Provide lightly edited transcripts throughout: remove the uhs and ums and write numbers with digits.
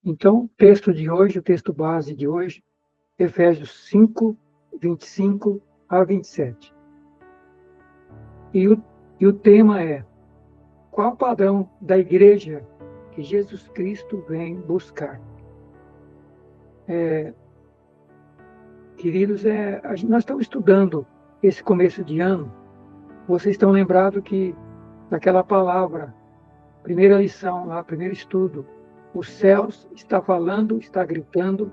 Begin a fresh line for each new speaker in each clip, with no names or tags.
Então, o texto de hoje, o texto base de hoje, Efésios 5, 25 a 27. E o tema é: qual o padrão da igreja que Jesus Cristo vem buscar? Queridos, nós estamos estudando esse começo de ano. Vocês estão lembrados que daquela palavra, primeira lição lá, primeiro estudo, os céus está falando, está gritando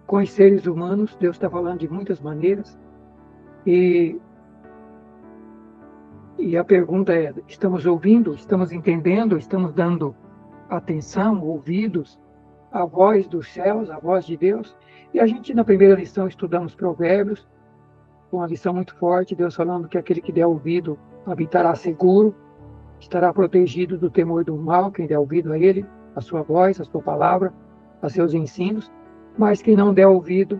com os seres humanos. Deus está falando de muitas maneiras. E a pergunta é: estamos ouvindo, estamos entendendo, estamos dando atenção, ouvidos à voz dos céus, à voz de Deus? E a gente, na primeira lição, estudamos Provérbios, uma lição muito forte, Deus falando que aquele que der ouvido habitará seguro, estará protegido do temor do mal, quem der ouvido a ele, a sua voz, a sua palavra, a seus ensinos. Mas quem não der ouvido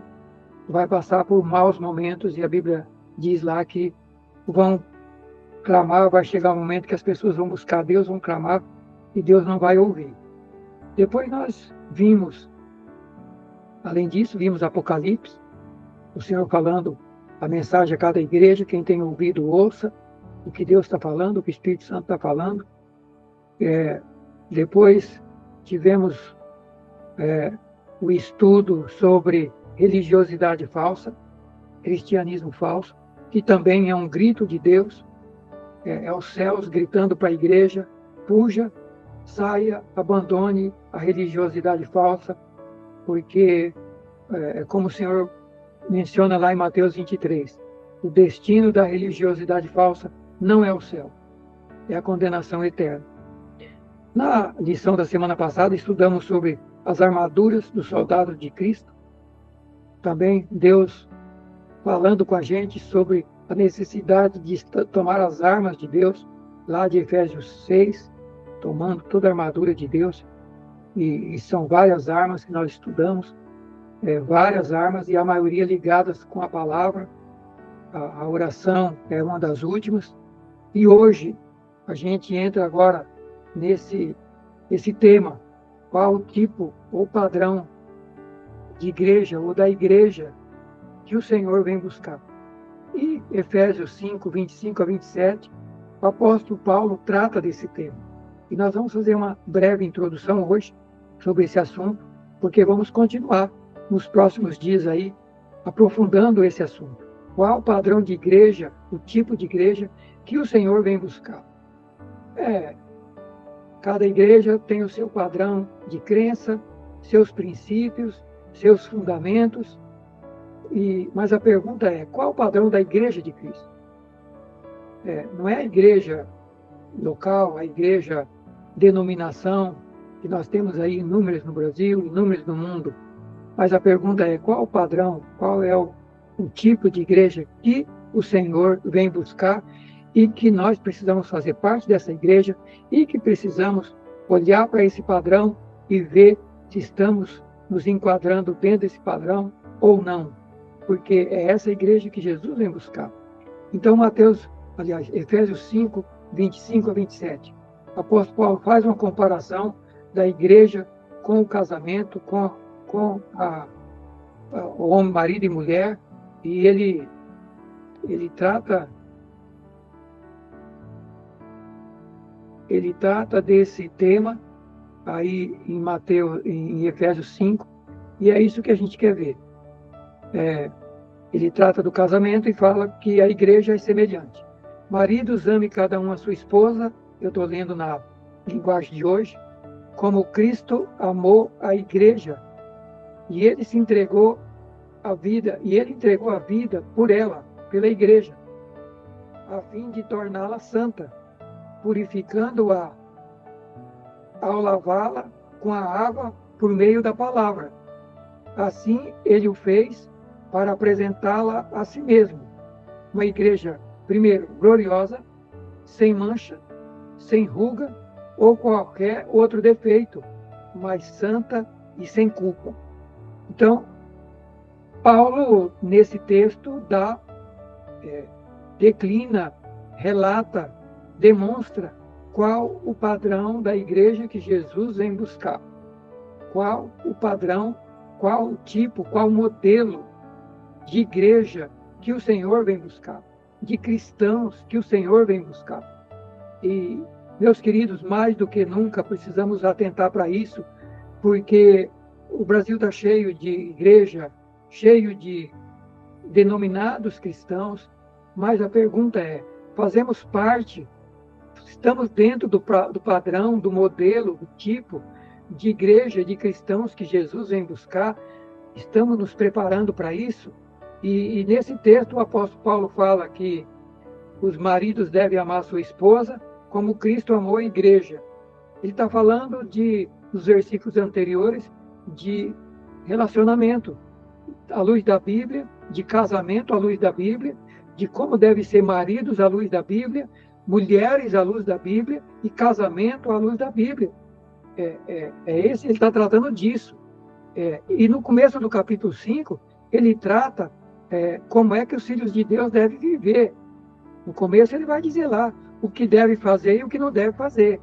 vai passar por maus momentos, e a Bíblia diz lá que vão clamar, vai chegar um momento que as pessoas vão buscar Deus, vão clamar, e Deus não vai ouvir. Depois nós vimos, além disso, vimos Apocalipse, o Senhor falando a mensagem a cada igreja: quem tem ouvido, ouça o que Deus está falando, o que o Espírito Santo está falando. Depois tivemos o estudo sobre religiosidade falsa, cristianismo falso, que também é um grito de Deus, é os céus gritando para a igreja: fuja, saia, abandone a religiosidade falsa, porque, como o Senhor menciona lá em Mateus 23, o destino da religiosidade falsa não é o céu, é a condenação eterna. Na lição da semana passada, estudamos sobre as armaduras do soldado de Cristo. Também Deus falando com a gente sobre a necessidade de tomar as armas de Deus, lá de Efésios 6, tomando toda a armadura de Deus. E são várias armas que nós estudamos, várias armas, e a maioria ligadas com a palavra. A oração é uma das últimas. E hoje a gente entra agora nesse tema: qual o tipo ou padrão de igreja ou da igreja que o Senhor vem buscar. E Efésios 5, 25 a 27, o apóstolo Paulo trata desse tema. E nós vamos fazer uma breve introdução hoje sobre esse assunto, porque vamos continuar nos próximos dias aí, aprofundando esse assunto. Qual o padrão de igreja, o tipo de igreja que o Senhor vem buscar? Cada igreja tem o seu padrão de crença, seus princípios, seus fundamentos. Mas a pergunta é: qual o padrão da igreja de Cristo? Não é a igreja local, a igreja denominação, que nós temos aí inúmeras no Brasil, inúmeras no mundo. Mas a pergunta é: qual o padrão, qual é o tipo de igreja que o Senhor vem buscar, e que nós precisamos fazer parte dessa igreja, e que precisamos olhar para esse padrão e ver se estamos nos enquadrando dentro desse padrão ou não, porque é essa igreja que Jesus vem buscar. Então, Efésios 5, 25 a 27, o apóstolo Paulo faz uma comparação da igreja com o casamento, com o homem, marido e mulher, e ele trata desse tema aí em Efésios 5, e é isso que a gente quer ver. Ele trata do casamento e fala que a igreja é semelhante. Maridos, ame cada um a sua esposa, eu estou lendo na linguagem de hoje, como Cristo amou a igreja, e ele entregou a vida por ela, pela igreja, a fim de torná-la santa, purificando-a ao lavá-la com a água por meio da palavra. Assim ele o fez para apresentá-la a si mesmo, uma igreja, primeiro, gloriosa, sem mancha, sem ruga ou qualquer outro defeito, mas santa e sem culpa. Então, Paulo, nesse texto, declina, relata, demonstra qual o padrão da igreja que Jesus vem buscar. qual o padrão, qual o tipo, qual o modelo de igreja que o Senhor vem buscar, de cristãos que o Senhor vem buscar. E, meus queridos, mais do que nunca precisamos atentar para isso, porque o Brasil está cheio de igreja, cheio de denominados cristãos, mas a pergunta é, fazemos parte, estamos dentro do padrão, do modelo, do tipo de igreja, de cristãos que Jesus vem buscar? Estamos nos preparando para isso? E nesse texto o apóstolo Paulo fala que os maridos devem amar sua esposa como Cristo amou a igreja. Ele está falando nos versículos anteriores, de relacionamento à luz da Bíblia, de casamento à luz da Bíblia, de como devem ser maridos à luz da Bíblia, mulheres à luz da Bíblia e casamento à luz da Bíblia. Ele está tratando disso. E no começo do capítulo 5, ele trata como é que os filhos de Deus devem viver. No começo ele vai dizer lá o que deve fazer e o que não deve fazer.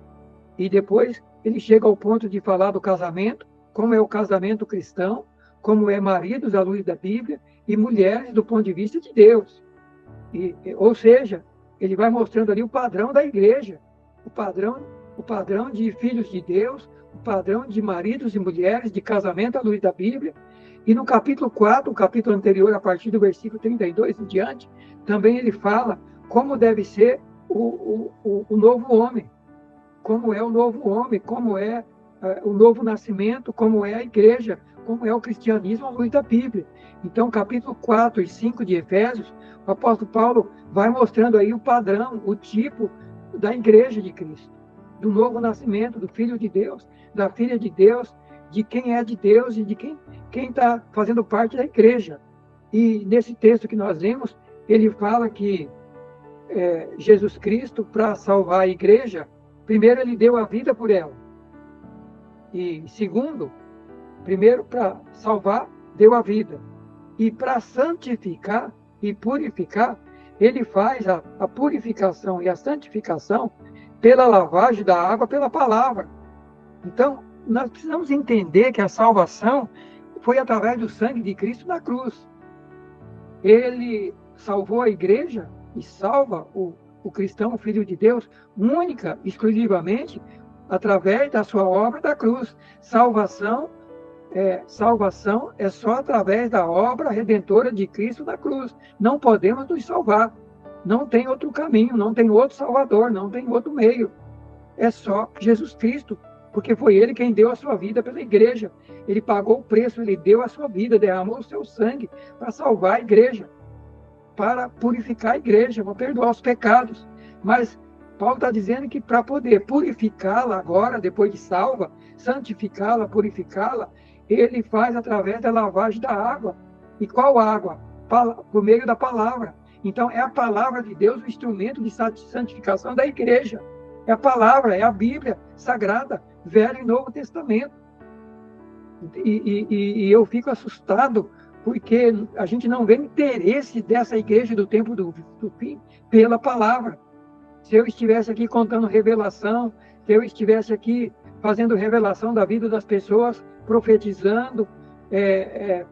E depois ele chega ao ponto de falar do casamento, como é o casamento cristão, como é maridos à luz da Bíblia e mulheres do ponto de vista de Deus. Ou seja, ele vai mostrando ali o padrão da igreja, o padrão de filhos de Deus, o padrão de maridos e mulheres, de casamento à luz da Bíblia. E no capítulo 4, o capítulo anterior, a partir do versículo 32 em diante, também ele fala como deve ser o novo homem, como é o novo homem, como é o novo nascimento, como é a igreja, como é o cristianismo à luz da Bíblia. Então, capítulo 4 e 5 de Efésios, o apóstolo Paulo vai mostrando aí o padrão, o tipo da igreja de Cristo, do novo nascimento, do Filho de Deus, da filha de Deus, de quem é de Deus e de quem está fazendo parte da igreja. E nesse texto que nós lemos, ele fala que Jesus Cristo, para salvar a igreja, primeiro ele deu a vida por ela. E segundo, primeiro para salvar, deu a vida. E para santificar e purificar, ele faz a purificação e a santificação pela lavagem da água, pela palavra. Então, nós precisamos entender que a salvação foi através do sangue de Cristo na cruz. Ele salvou a igreja e salva o cristão, o Filho de Deus, única, exclusivamente, através da sua obra da cruz. Salvação é só através da obra redentora de Cristo na cruz. Não podemos nos salvar. Não tem outro caminho, não tem outro Salvador, não tem outro meio. É só Jesus Cristo, porque foi Ele quem deu a sua vida pela igreja. Ele pagou o preço, Ele deu a sua vida, derramou o seu sangue para salvar a igreja, para purificar a igreja, para perdoar os pecados. Mas Paulo está dizendo que para poder purificá-la agora, depois de salva, santificá-la, purificá-la, ele faz através da lavagem da água. E qual água? Por meio da palavra. Então, é a palavra de Deus o instrumento de santificação da igreja. É a palavra, é a Bíblia Sagrada, Velho e Novo Testamento. E eu fico assustado porque a gente não vê interesse dessa igreja do tempo do fim pela palavra. Se eu estivesse aqui contando revelação, se eu estivesse aqui fazendo revelação da vida das pessoas, profetizando,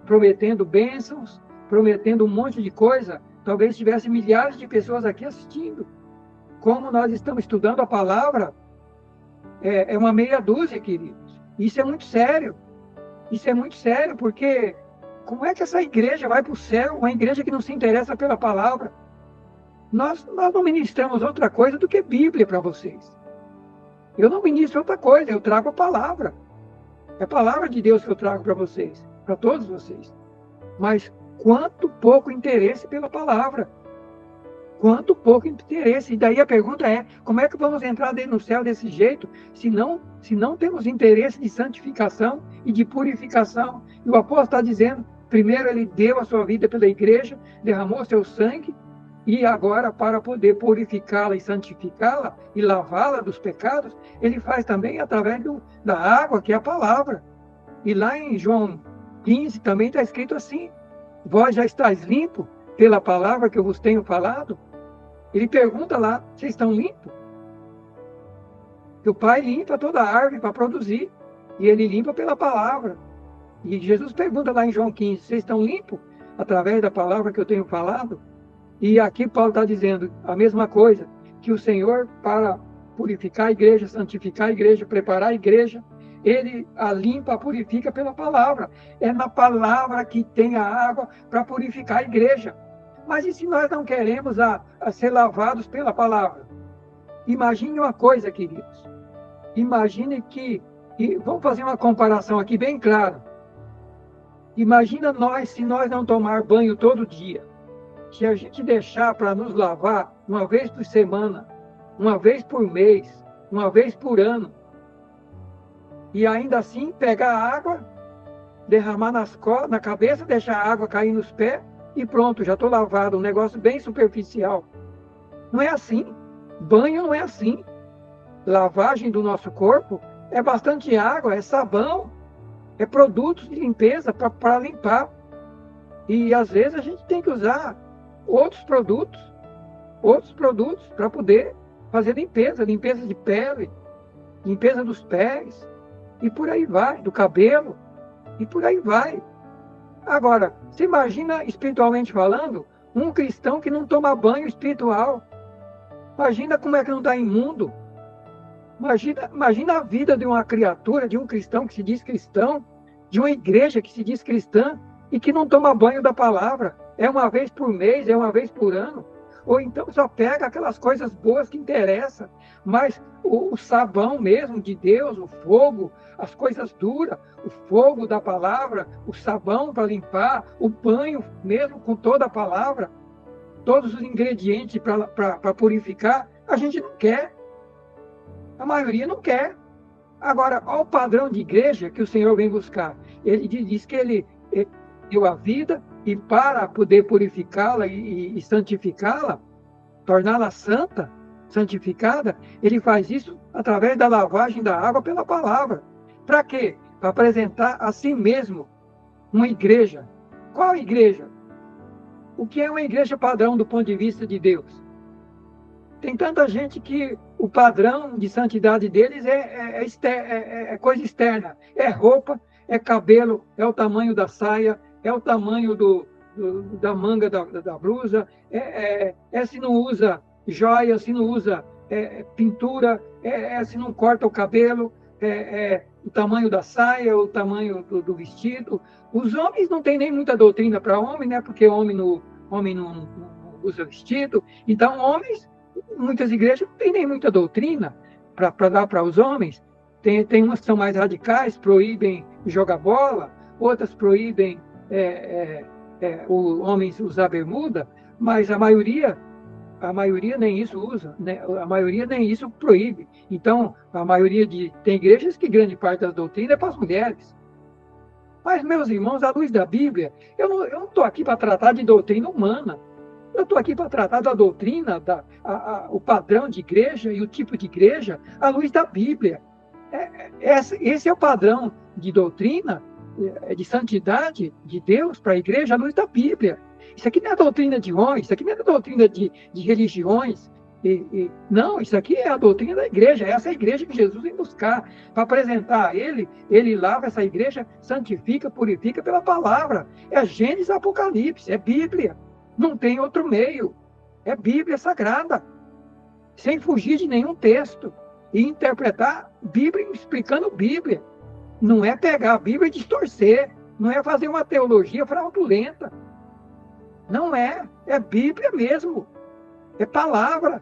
prometendo bênçãos, prometendo um monte de coisa, talvez tivesse milhares de pessoas aqui assistindo. Como nós estamos estudando a palavra, é uma meia dúzia, queridos. Isso é muito sério. Isso é muito sério, porque como é que essa igreja vai para o céu, uma igreja que não se interessa pela palavra? Nós não ministramos outra coisa do que Bíblia para vocês. Eu não ministro outra coisa, eu trago a palavra. É a palavra de Deus que eu trago para vocês, para todos vocês. Mas quanto pouco interesse pela palavra. Quanto pouco interesse. E daí a pergunta é, como é que vamos entrar dentro do céu desse jeito, se não temos interesse de santificação e de purificação? E o apóstolo está dizendo, primeiro ele deu a sua vida pela igreja, derramou seu sangue, e agora, para poder purificá-la e santificá-la e lavá-la dos pecados, ele faz também através da água, que é a palavra. E lá em João 15 também está escrito assim, vós já estáis limpo pela palavra que eu vos tenho falado? Ele pergunta lá, vocês estão limpos? Que o Pai limpa toda a árvore para produzir. E ele limpa pela palavra. E Jesus pergunta lá em João 15, vocês estão limpos através da palavra que eu tenho falado? E aqui Paulo está dizendo a mesma coisa, que o Senhor, para purificar a igreja, santificar a igreja, preparar a igreja, ele a limpa, a purifica pela palavra. É na palavra que tem a água para purificar a igreja. Mas e se nós não queremos a ser lavados pela palavra? Imagine uma coisa, queridos. Imagine que, e vamos fazer uma comparação aqui bem clara. Imagina nós, se nós não tomar banho todo dia, se a gente deixar para nos lavar uma vez por semana, uma vez por mês, uma vez por ano, e ainda assim pegar a água, derramar na cabeça, deixar a água cair nos pés e pronto, já estou lavado. Um negócio bem superficial. Não é assim. Banho não é assim. Lavagem do nosso corpo é bastante água, é sabão, é produtos de limpeza para limpar. E às vezes a gente tem que usar outros produtos para poder fazer limpeza de pele, limpeza dos pés, e por aí vai, do cabelo, e por aí vai. Agora, você imagina, espiritualmente falando, um cristão que não toma banho espiritual. Imagina como é que não está imundo. Imagina a vida de uma criatura, de um cristão que se diz cristão, de uma igreja que se diz cristã e que não toma banho da palavra. É uma vez por mês, é uma vez por ano. Ou então só pega aquelas coisas boas que interessam. Mas o sabão mesmo de Deus, o fogo, as coisas duras, o fogo da palavra, o sabão para limpar, o banho mesmo com toda a palavra, todos os ingredientes para purificar, a gente não quer. A maioria não quer. Agora, olha o padrão de igreja que o Senhor vem buscar. Ele diz que ele deu a vida e para poder purificá-la e santificá-la, torná-la santa, santificada, ele faz isso através da lavagem da água pela palavra. Para quê? Para apresentar a si mesmo uma igreja. Qual igreja? O que é uma igreja padrão do ponto de vista de Deus? Tem tanta gente que o padrão de santidade deles é coisa externa. É roupa, é cabelo, é o tamanho da saia, é o tamanho da manga da blusa, se não usa joia, se não usa pintura, se não corta o cabelo, o tamanho da saia, o tamanho do vestido. Os homens não têm nem muita doutrina para homem, né? Porque homem não usa vestido. Então, homens, muitas igrejas não têm nem muita doutrina para dar para os homens. Tem umas que são mais radicais, proíbem jogar bola, outras proíbem homens usar bermuda, mas a maioria nem isso usa, né? A maioria nem isso proíbe. Então, tem igrejas que grande parte da doutrina é para as mulheres. Mas, meus irmãos, à luz da Bíblia, eu não estou aqui para tratar de doutrina humana. Eu estou aqui para tratar da doutrina, o padrão de igreja e o tipo de igreja à luz da Bíblia. Esse é o padrão de doutrina, de santidade de Deus para a igreja à luz da Bíblia. Isso aqui não é doutrina de homens, isso aqui não é doutrina de religiões. Não, isso aqui é a doutrina da igreja. Essa é a igreja que Jesus vem buscar para apresentar a ele lava essa igreja, santifica, purifica pela palavra. É Gênesis, Apocalipse, é Bíblia. Não tem outro meio. É Bíblia sagrada. Sem fugir de nenhum texto. E interpretar Bíblia explicando Bíblia. Não é pegar a Bíblia e distorcer. Não é fazer uma teologia fraudulenta. Não é. É Bíblia mesmo. É palavra.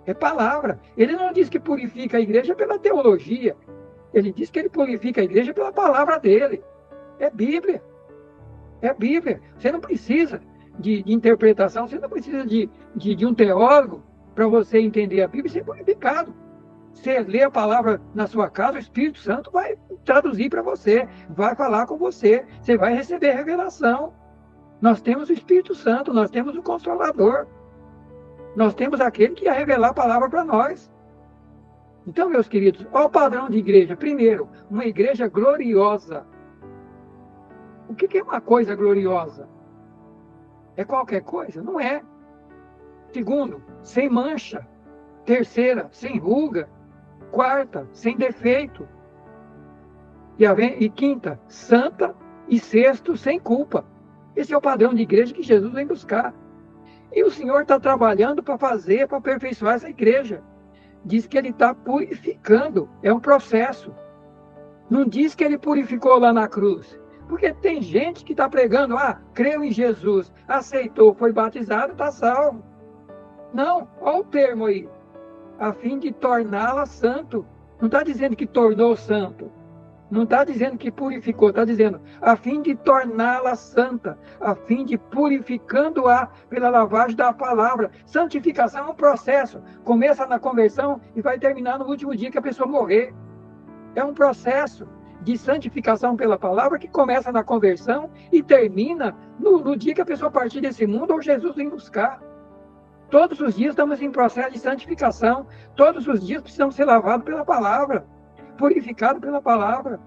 É palavra. Ele não diz que purifica a igreja pela teologia. Ele diz que ele purifica a igreja pela palavra dele. É Bíblia. É Bíblia. Você não precisa de interpretação, você não precisa de um teólogo para você entender a Bíblia e ser purificado. Você lê a palavra na sua casa, o Espírito Santo vai traduzir para você, vai falar com você, você vai receber revelação. Nós temos o Espírito Santo, nós temos o Consolador, nós temos aquele que ia revelar a palavra para nós. Então, meus queridos, olha o padrão de igreja. Primeiro, uma igreja gloriosa. O que é uma coisa gloriosa? É qualquer coisa? Não é. Segundo, sem mancha. Terceira, sem ruga. Quarta, sem defeito. E quinta, santa. E sexto, sem culpa. Esse é o padrão de igreja que Jesus vem buscar. E o Senhor está trabalhando para fazer, para aperfeiçoar essa igreja. Diz que ele está purificando. É um processo. Não diz que ele purificou lá na cruz. Porque tem gente que está pregando, creu em Jesus, aceitou, foi batizado, está salvo. Não, olha o termo aí. A fim de torná-la santo. Não está dizendo que tornou santo. Não está dizendo que purificou, está dizendo a fim de torná-la santa, a fim de purificando-a pela lavagem da palavra. Santificação é um processo. Começa na conversão e vai terminar no último dia que a pessoa morrer. É um processo de santificação pela palavra que começa na conversão e termina no dia que a pessoa partir desse mundo ou Jesus vem buscar. Todos os dias estamos em processo de santificação. Todos os dias precisamos ser lavados pela palavra, purificados pela palavra,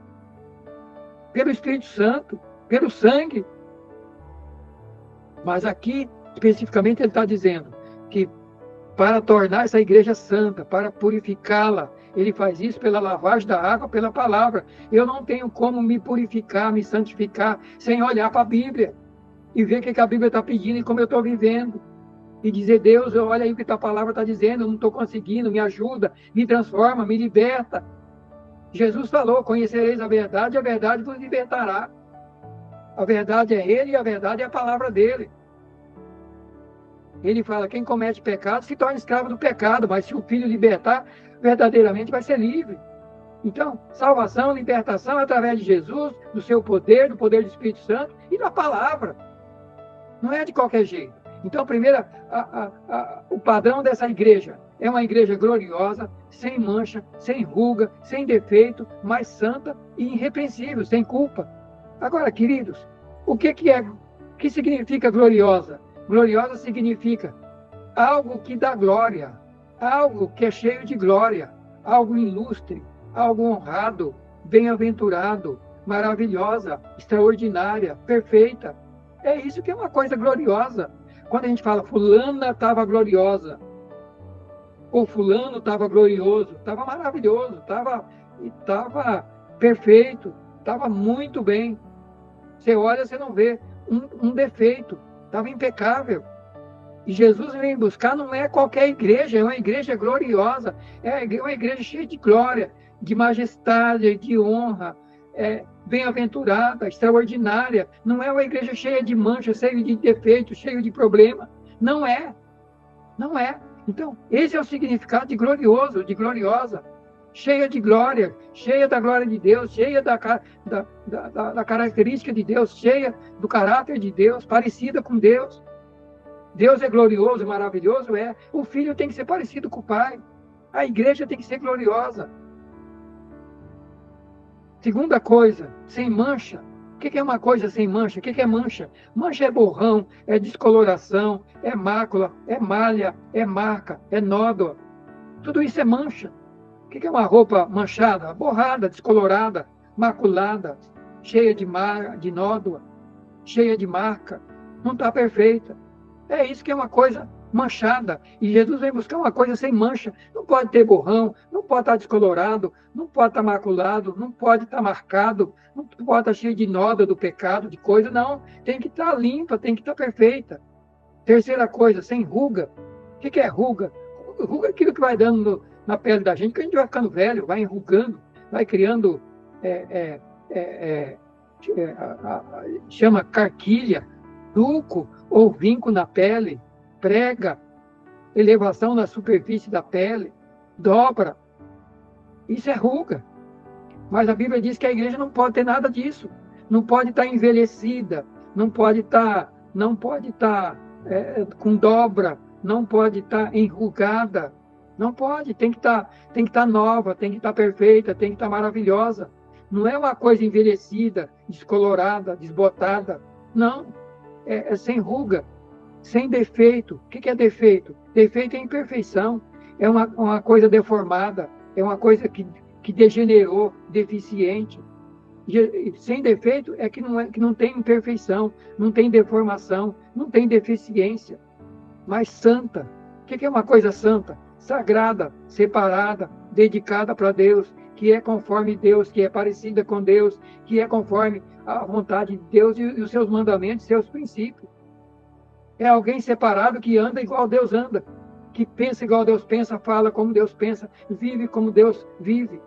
pelo Espírito Santo, pelo sangue. Mas aqui, especificamente, ele está dizendo que para tornar essa igreja santa, para purificá-la, ele faz isso pela lavagem da água, pela palavra. Eu não tenho como me purificar, me santificar, sem olhar para a Bíblia e ver o que a Bíblia está pedindo e como eu estou vivendo. E dizer, Deus, olha aí o que a palavra está dizendo, eu não estou conseguindo, me ajuda, me transforma, me liberta. Jesus falou, conhecereis a verdade vos libertará. A verdade é Ele e a verdade é a palavra dEle. Ele fala, quem comete pecado se torna escravo do pecado, mas se o Filho libertar, verdadeiramente vai ser livre. Então, salvação, libertação através de Jesus, do seu poder, do poder do Espírito Santo e da palavra. Não é de qualquer jeito. Então, primeiro, o padrão dessa igreja é uma igreja gloriosa, sem mancha, sem ruga, sem defeito, mas santa e irrepreensível, sem culpa. Agora, queridos, o que significa gloriosa? Gloriosa significa algo que dá glória, algo que é cheio de glória, algo ilustre, algo honrado, bem-aventurado, maravilhosa, extraordinária, perfeita. É isso que é uma coisa gloriosa. Quando a gente fala fulana estava gloriosa, ou fulano estava glorioso, estava maravilhoso, estava perfeito, estava muito bem. Você olha, você não vê um defeito, estava impecável. E Jesus vem buscar, não é qualquer igreja, é uma igreja gloriosa, é uma igreja cheia de glória, de majestade, de honra, bem-aventurada, extraordinária. Não é uma igreja cheia de manchas, cheia de defeitos, cheia de problema. Não é. Não é. Então, esse é o significado de glorioso, de gloriosa. Cheia de glória, cheia da glória de Deus, cheia da característica de Deus, cheia do caráter de Deus, parecida com Deus. Deus é glorioso, maravilhoso, é. O Filho tem que ser parecido com o Pai. A igreja tem que ser gloriosa. Segunda coisa, sem mancha. O que é uma coisa sem mancha? O que é mancha? Mancha é borrão, é descoloração, é mácula, é malha, é marca, é nódoa. Tudo isso é mancha. O que é uma roupa manchada? Borrada, descolorada, maculada, cheia de nódoa, cheia de marca. Não está perfeita. É isso que é uma coisa manchada. E Jesus vem buscar uma coisa sem mancha. Não pode ter borrão, não pode estar descolorado, não pode estar maculado, não pode estar marcado, não pode estar cheio de nódoa do pecado, de coisa. Não, tem que estar limpa, tem que estar perfeita. Terceira coisa, sem ruga. O que é ruga? Ruga é aquilo que vai dando na pele da gente, que a gente vai ficando velho, vai enrugando, vai criando, chama carquilha, sulco ou vinco na pele, prega, elevação na superfície da pele, dobra. Isso é ruga. Mas a Bíblia diz que a igreja não pode ter nada disso. Não pode estar envelhecida, não pode estar com dobra, não pode estar enrugada. Não pode, tem que estar nova, tem que estar perfeita, tem que estar maravilhosa. Não é uma coisa envelhecida, descolorada, desbotada. Não, é sem ruga, sem defeito. O que é defeito? Defeito é imperfeição, é uma coisa deformada, é uma coisa que degenerou, deficiente. Sem defeito é que não tem imperfeição, não tem deformação, não tem deficiência. Mas santa. O que é uma coisa santa? Sagrada, separada, dedicada para Deus, que é conforme Deus, que é parecida com Deus, que é conforme a vontade de Deus e os seus mandamentos, seus princípios. É alguém separado que anda igual Deus anda, que pensa igual Deus pensa, fala como Deus pensa, vive como Deus vive.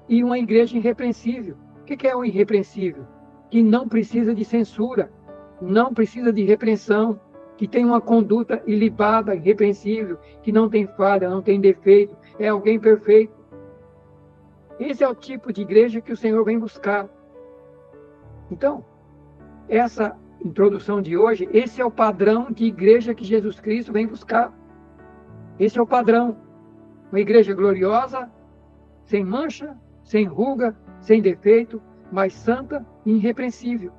E uma igreja irrepreensível. O que é um irrepreensível? Que não precisa de censura, não precisa de repreensão, que tem uma conduta ilibada, irrepreensível, que não tem falha, não tem defeito, é alguém perfeito. Esse é o tipo de igreja que o Senhor vem buscar. Então, essa introdução de hoje, esse é o padrão de igreja que Jesus Cristo vem buscar. Esse é o padrão. Uma igreja gloriosa, sem mancha, sem ruga, sem defeito, mas santa e irrepreensível.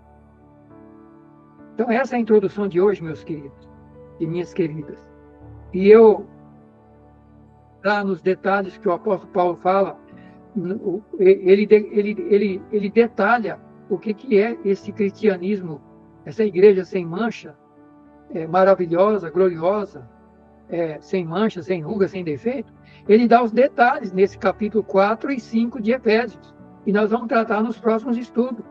Então, essa é a introdução de hoje, meus queridos e minhas queridas. E eu, lá nos detalhes que o apóstolo Paulo fala, ele detalha o que é esse cristianismo, essa igreja sem mancha, maravilhosa, gloriosa, sem mancha, sem ruga, sem defeito. Ele dá os detalhes nesse capítulo 4 e 5 de Efésios. E nós vamos tratar nos próximos estudos.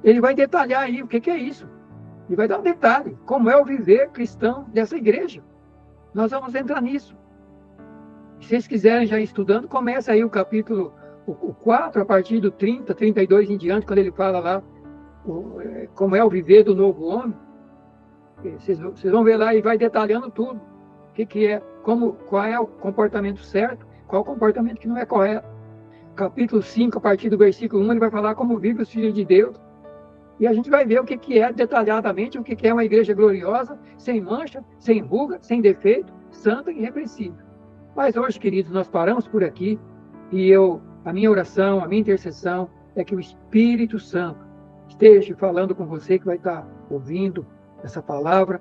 Ele vai detalhar aí o que é isso. Ele vai dar um detalhe, como é o viver cristão dessa igreja. Nós vamos entrar nisso. Se vocês quiserem já ir estudando, começa aí o capítulo 4, a partir do 30, 32 em diante, quando ele fala lá como é o viver do novo homem. Vocês vão ver lá e vai detalhando tudo. O que é, qual é o comportamento certo, qual o comportamento que não é correto. Capítulo 5, a partir do versículo 1, ele vai falar como vivem os filhos de Deus. E a gente vai ver o que é detalhadamente, o que é uma igreja gloriosa, sem mancha, sem ruga, sem defeito, santa e irrepreensível. Mas hoje, queridos, nós paramos por aqui e a minha oração, a minha intercessão é que o Espírito Santo esteja falando com você, que vai estar ouvindo essa palavra,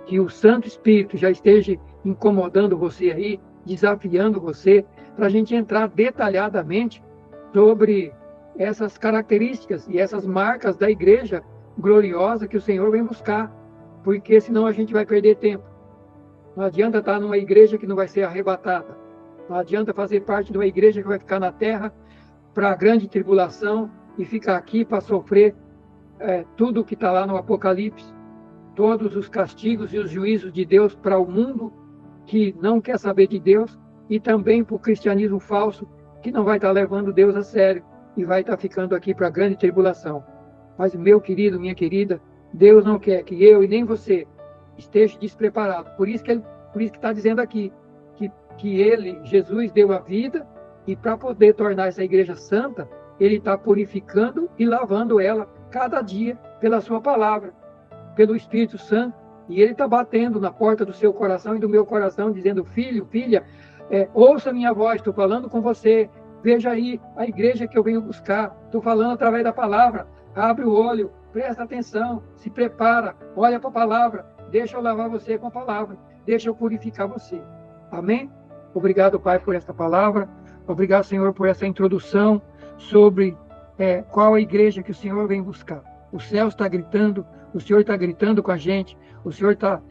que o Santo Espírito já esteja incomodando você aí, desafiando você, para a gente entrar detalhadamente sobre essas características e essas marcas da igreja gloriosa que o Senhor vem buscar, porque senão a gente vai perder tempo. Não adianta estar numa igreja que não vai ser arrebatada. Não adianta fazer parte de uma igreja que vai ficar na terra para a grande tribulação e ficar aqui para sofrer tudo que está lá no Apocalipse, todos os castigos e os juízos de Deus para o mundo que não quer saber de Deus e também para o cristianismo falso que não vai estar levando Deus a sério e vai estar ficando aqui para a grande tribulação. Mas, meu querido, minha querida, Deus não quer que eu e nem você esteja despreparado. Por isso que está dizendo aqui que ele, Jesus, deu a vida e para poder tornar essa igreja santa, ele está purificando e lavando ela cada dia pela sua palavra, pelo Espírito Santo. E ele está batendo na porta do seu coração e do meu coração, dizendo: filho, filha, ouça minha voz, estou falando com você. Veja aí a igreja que eu venho buscar. Estou falando através da palavra. Abre o olho, presta atenção, se prepara, olha para a palavra. Deixa eu lavar você com a palavra. Deixa eu purificar você. Amém? Obrigado, Pai, por esta palavra. Obrigado, Senhor, por essa introdução sobre qual a igreja que o Senhor vem buscar. O céu está gritando, o Senhor está gritando com a gente, o Senhor está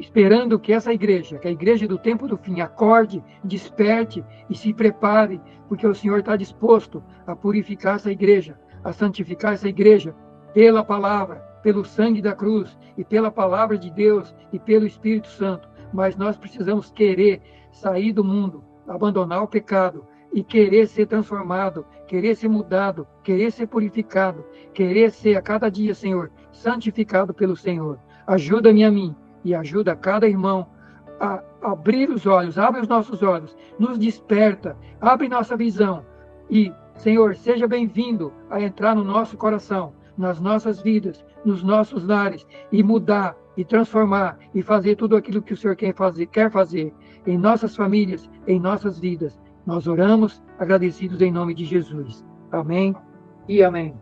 esperando que essa igreja, que a igreja do tempo do fim, acorde, desperte e se prepare, porque o Senhor está disposto a purificar essa igreja, a santificar essa igreja pela palavra, pelo sangue da cruz e pela palavra de Deus e pelo Espírito Santo. Mas nós precisamos querer sair do mundo, abandonar o pecado e querer ser transformado, querer ser mudado, querer ser purificado, querer ser a cada dia, Senhor, santificado pelo Senhor. Ajuda-me a mim e ajuda a cada irmão a abrir os olhos, abre os nossos olhos, nos desperta, abre nossa visão e, Senhor, seja bem-vindo a entrar no nosso coração, nas nossas vidas, nos nossos lares e mudar e transformar e fazer tudo aquilo que o Senhor quer fazer em nossas famílias, em nossas vidas. Nós oramos agradecidos em nome de Jesus. Amém e amém.